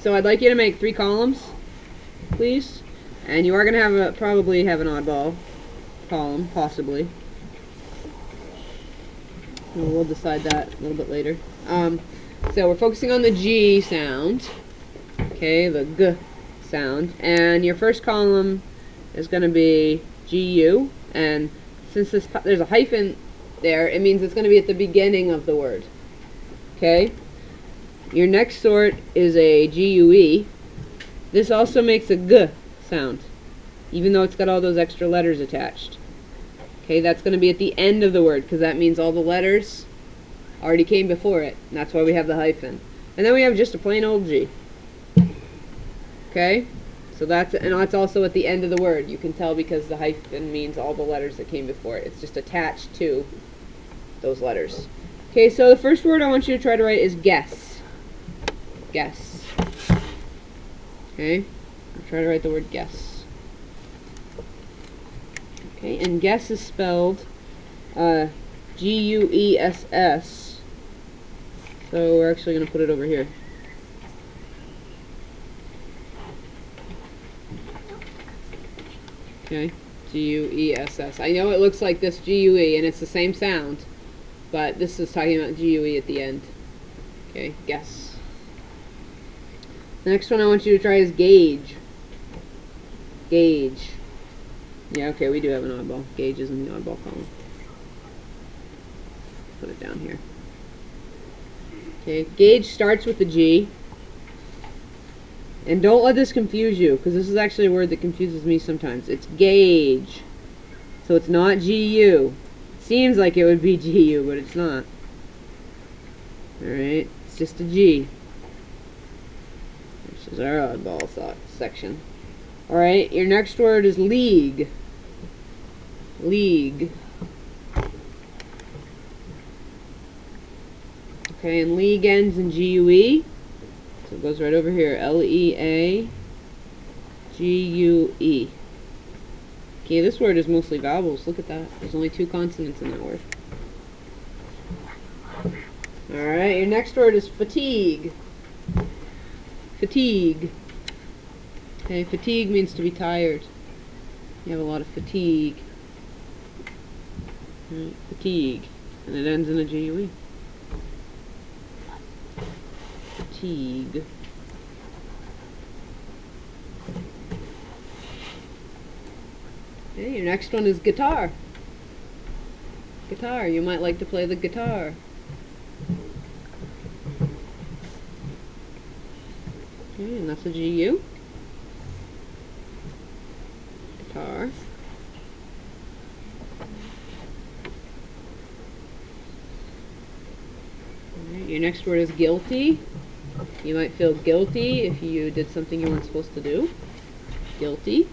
So I'd like you to make 3 columns, please. And you are going to have probably have an oddball column, possibly. We'll decide that a little bit later. So we're focusing on the G sound, okay, the G sound, and your first column is going to be GU, and since there's a hyphen there, it means it's going to be at the beginning of the word, okay? Your next sort is a GUE. This also makes a G sound, even though it's got all those extra letters attached. Okay, that's going to be at the end of the word, because that means all the letters already came before it. And that's why we have the hyphen. And then we have just a plain old G. Okay? So that's also at the end of the word. You can tell because the hyphen means all the letters that came before it. It's just attached to those letters. Okay, so the first word I want you to try to write is guess. Guess. Okay? I'll try to write the word guess. Okay, and guess is spelled G-U-E-S-S. So we're actually going to put it over here. Okay, G-U-E-S-S. I know it looks like this G-U-E, and it's the same sound, but this is talking about G-U-E at the end. Okay, guess. The next one I want you to try is gauge. Gauge. Yeah, okay, we do have an oddball. Gage is in the oddball column. Put it down here. Okay, gauge starts with the G. And don't let this confuse you, because this is actually a word that confuses me sometimes. It's gauge. So it's not G-U. Seems like it would be G-U, but it's not. Alright, it's just a G. This is our oddball section. Alright, your next word is league. League. Okay, and league ends in G-U-E. So it goes right over here. L-E-A-G-U-E. Okay, this word is mostly vowels. Look at that. There's only 2 consonants in that word. Alright, your next word is fatigue. Fatigue. Okay, fatigue means to be tired. You have a lot of fatigue. Right, fatigue. And it ends in a G-U-E. Fatigue. Okay, your next one is guitar. Guitar. You might like to play the guitar. Okay, and that's a G-U. Guitar. Alright, your next word is guilty. You might feel guilty if you did something you weren't supposed to do. Guilty.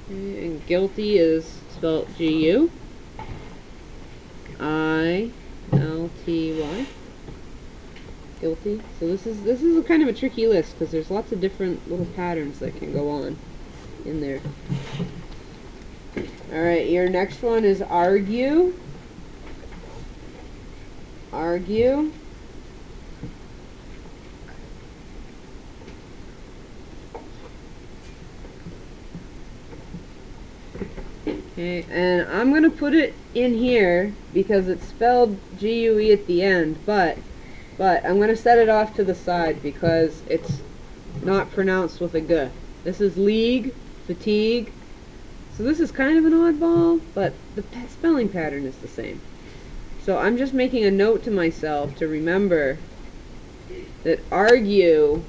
Okay, and guilty is spelled G-U. I-L-T-Y. Guilty. So this is a kind of a tricky list because there's lots of different little patterns that can go on in there. Alright, your next one is argue. Argue. Okay, and I'm going to put it in here because it's spelled G-U-E at the end, but I'm going to set it off to the side because it's not pronounced with a G. This is league, fatigue. So this is kind of an oddball, but the spelling pattern is the same. So I'm just making a note to myself to remember that argue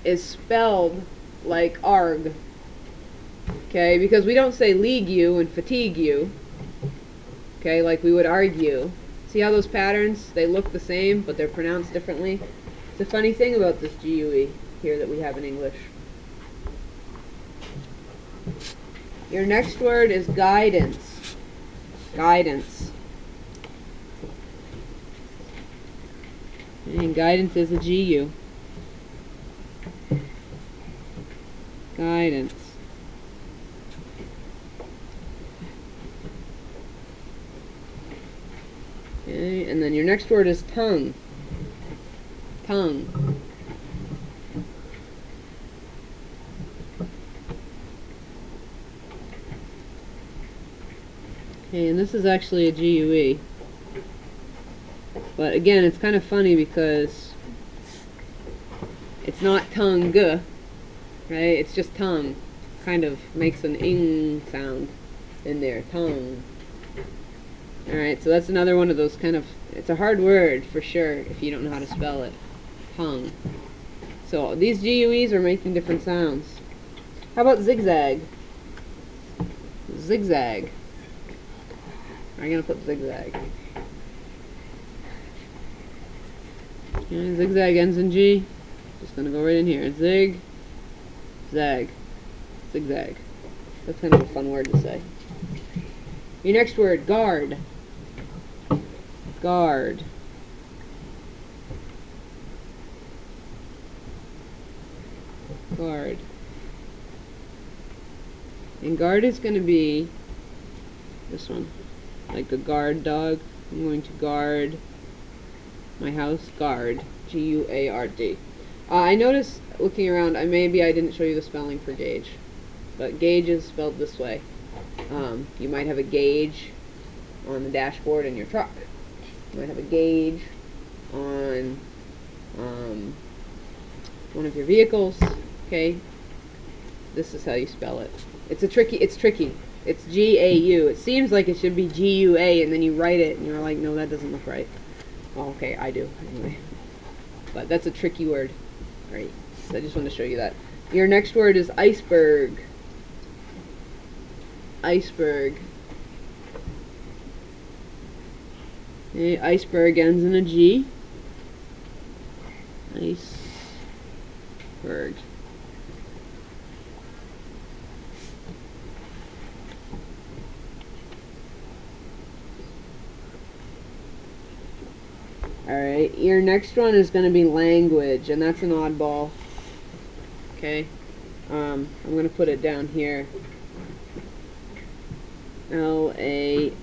is spelled like arg. Okay, because we don't say league you and fatigue you. Okay, like we would argue. See how those patterns, they look the same, but they're pronounced differently? It's a funny thing about this GUE here that we have in English. Your next word is guidance. Guidance. And guidance is a GU. Guidance. Okay, and then your next word is tongue. Tongue. Okay, and this is actually a GUE. But again, it's kind of funny because it's not tongue, right? It's just tongue. Kind of makes an ing sound in there. Tongue. Alright, so that's another one of those kind of, it's a hard word for sure if you don't know how to spell it. Tongue. So these GUEs are making different sounds. How about zigzag? Zigzag. I'm going to put zigzag. Okay, zigzag ends in G. Just going to go right in here. Zig. Zag. Zigzag. That's kind of a fun word to say. Your next word, guard. Guard. Guard. And guard is going to be this one. Like a guard dog. I'm going to guard my house. Guard. G-U-A-R-D. I noticed looking around, maybe I didn't show you the spelling for Gage. But Gage is spelled this way. You might have a gauge on the dashboard in your truck. You might have a gauge on one of your vehicles. Okay, this is how you spell it. It's tricky. It's G-A-U. It seems like it should be G-U-A, and then you write it, and you're like, no, that doesn't look right. Oh, okay, I do anyway. But that's a tricky word. All right. So I just want to show you that. Your next word is iceberg. Iceberg. Okay, iceberg ends in a G. Iceberg. Alright, your next one is going to be language, and that's an oddball. Okay, I'm going to put it down here. L-A-N-G-U.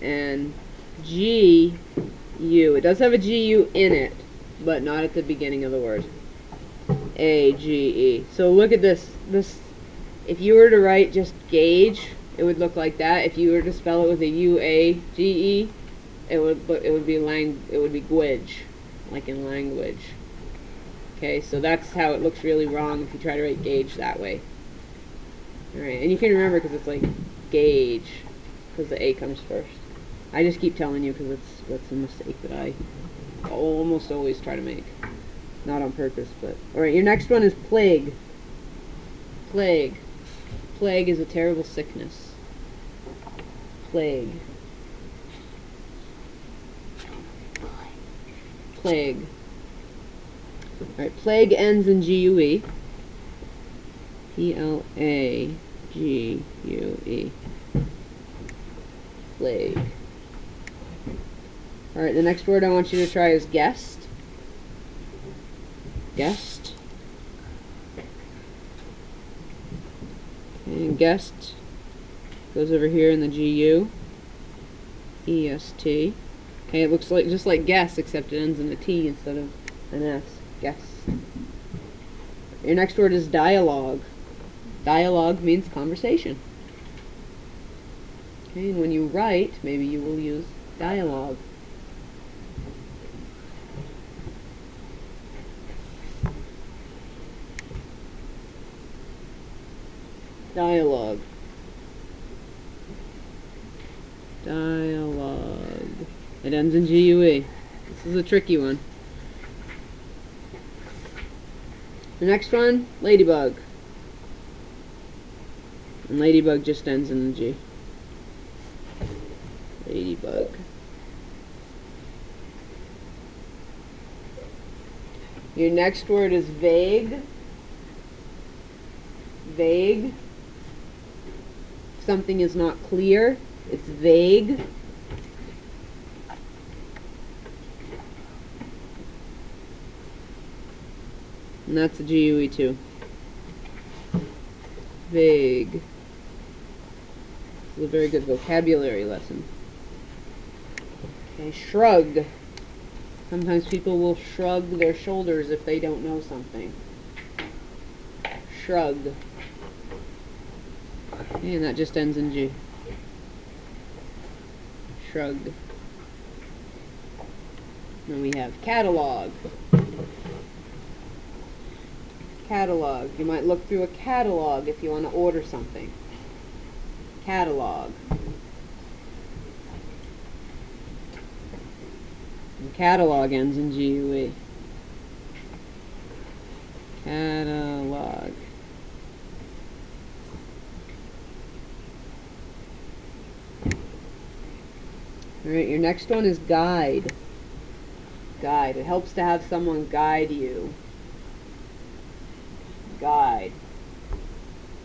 It does have a G-U in it, but not at the beginning of the word. A-G-E. So look at this. If you were to write just gauge, it would look like that. If you were to spell it with a U-A-G-E, it would be gwidge, like in language. Okay, so that's how it looks really wrong if you try to write gauge that way. Alright, and you can remember because it's like gauge, because the A comes first. I just keep telling you because that's a mistake that I almost always try to make. Not on purpose, but... Alright, your next one is plague. Plague. Plague is a terrible sickness. Plague. Plague. Alright, plague ends in G-U-E. P-L-A-G-U-E. Plague. Alright, the next word I want you to try is guest. Guest. And guest goes over here in the G-U. E-S-T. Okay, it looks like just like guess, except it ends in a T instead of an S. Guest. Your next word is dialogue. Dialogue means conversation. Okay, and when you write, maybe you will use dialogue. Dialogue. Dialogue. It ends in G-U-E. This is a tricky one. The next one, ladybug. And ladybug just ends in the G. Ladybug. Your next word is vague. Vague. Something is not clear. It's vague. And that's a GUE too. Vague. This is a very good vocabulary lesson. Okay, shrugged. Sometimes people will shrug their shoulders if they don't know something. Shrugged. And that just ends in G. Shrugged. Then we have catalog. Catalog. You might look through a catalog if you want to order something. Catalog. And catalog ends in GUE. Catalog. Alright, your next one is guide. Guide. It helps to have someone guide you. Guide.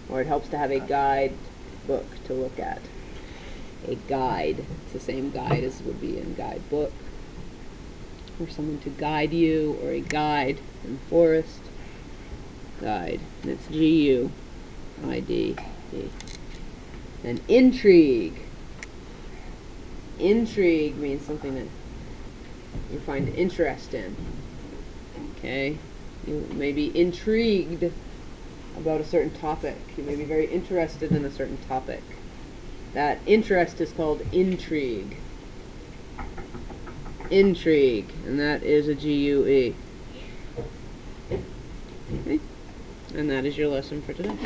Or it helps to have a guide book to look at. A guide. It's the same guide as would be in guidebook. Or someone to guide you, or a guide in forest. Guide. And it's G-U-I-D-E. And intrigue. Intrigue means something that you find interest in. Okay? You may be intrigued about a certain topic. You may be very interested in a certain topic. That interest is called intrigue. Intrigue. And that is a G-U-E. Okay? And that is your lesson for today.